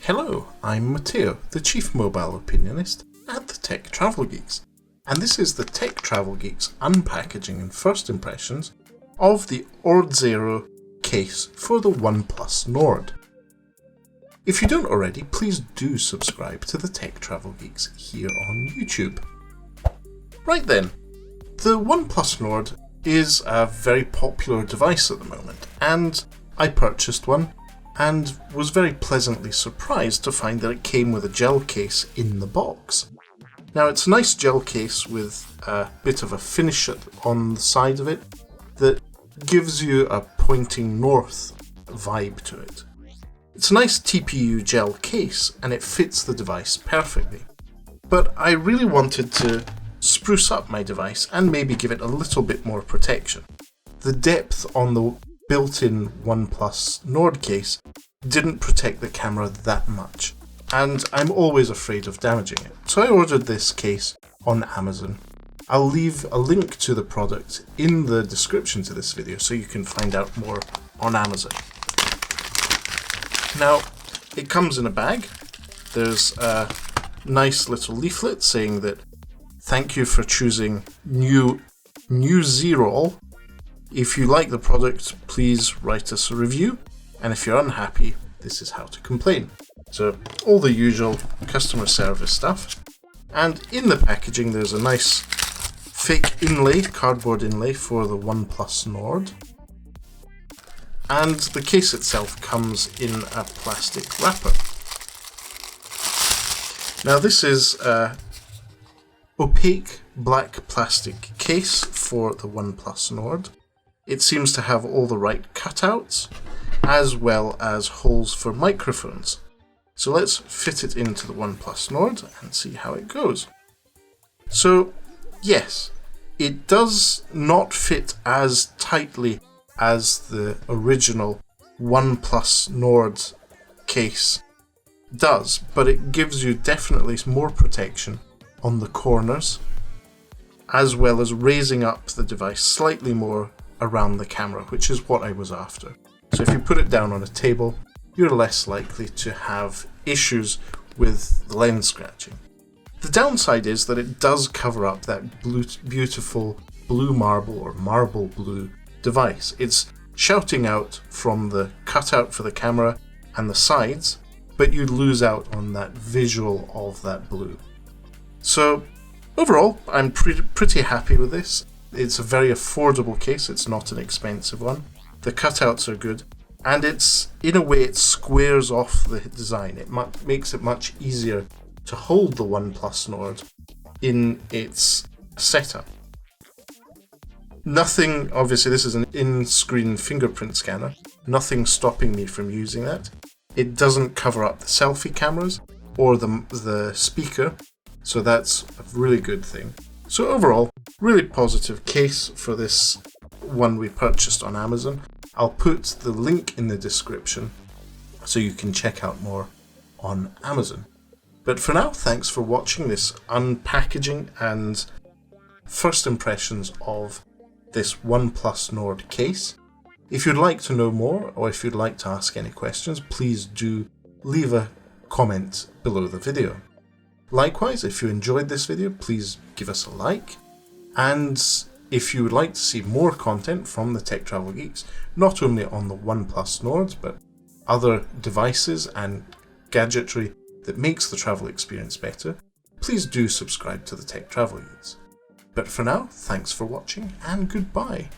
Hello, I'm Matteo, the Chief Mobile Opinionist at the Tech Travel Geeks, and this is the Tech Travel Geeks unpackaging and first impressions of the Newzerol case for the OnePlus Nord. If you don't already, please do subscribe to the Tech Travel Geeks here on YouTube. Right then, the OnePlus Nord is a very popular device at the moment, and I purchased one and was very pleasantly surprised to find that it came with a gel case in the box. Now, it's a nice gel case with a bit of a finish on the side of it that gives you a pointing north vibe to it. It's a nice TPU gel case and it fits the device perfectly. But I really wanted to spruce up my device and maybe give it a little bit more protection. The depth on the built-in OnePlus Nord case didn't protect the camera that much, and I'm always afraid of damaging it. So I ordered this case on Amazon. I'll leave a link to the product in the description to this video so you can find out more on Amazon. Now, it comes in a bag. There's a nice little leaflet saying that thank you for choosing Newzerol. If you like the product, please write us a review, and if you're unhappy, this is how to complain. So, all the usual customer service stuff. And in the packaging, there's a nice fake inlay, cardboard inlay for the OnePlus Nord. And the case itself comes in a plastic wrapper. Now, this is a opaque black plastic case for the OnePlus Nord. It seems to have all the right cutouts, as well as holes for microphones. So let's fit it into the OnePlus Nord and see how it goes. So, yes, it does not fit as tightly as the original OnePlus Nord case does, but it gives you definitely more protection on the corners, as well as raising up the device slightly more around the camera, which is what I was after. So if you put it down on a table, you're less likely to have issues with the lens scratching. The downside is that it does cover up that beautiful blue marble or marble blue device. It's shouting out from the cutout for the camera and the sides, but you lose out on that visual of that blue. So overall, I'm pretty happy with this. It's a very affordable case, it's not an expensive one. The cutouts are good, and it's, in a way, it squares off the design. It makes it much easier to hold the OnePlus Nord in its setup. Nothing, obviously this is an in-screen fingerprint scanner, nothing stopping me from using that. It doesn't cover up the selfie cameras or the speaker, so that's a really good thing. So overall, really positive case for this one we purchased on Amazon. I'll put the link in the description so you can check out more on Amazon. But for now, thanks for watching this unpackaging and first impressions of this OnePlus Nord case. If you'd like to know more, or if you'd like to ask any questions, please do leave a comment below the video. Likewise, if you enjoyed this video, please give us a like. And if you would like to see more content from the Tech Travel Geeks, not only on the OnePlus Nord, but other devices and gadgetry that makes the travel experience better, please do subscribe to the Tech Travel Geeks. But for now, thanks for watching and goodbye.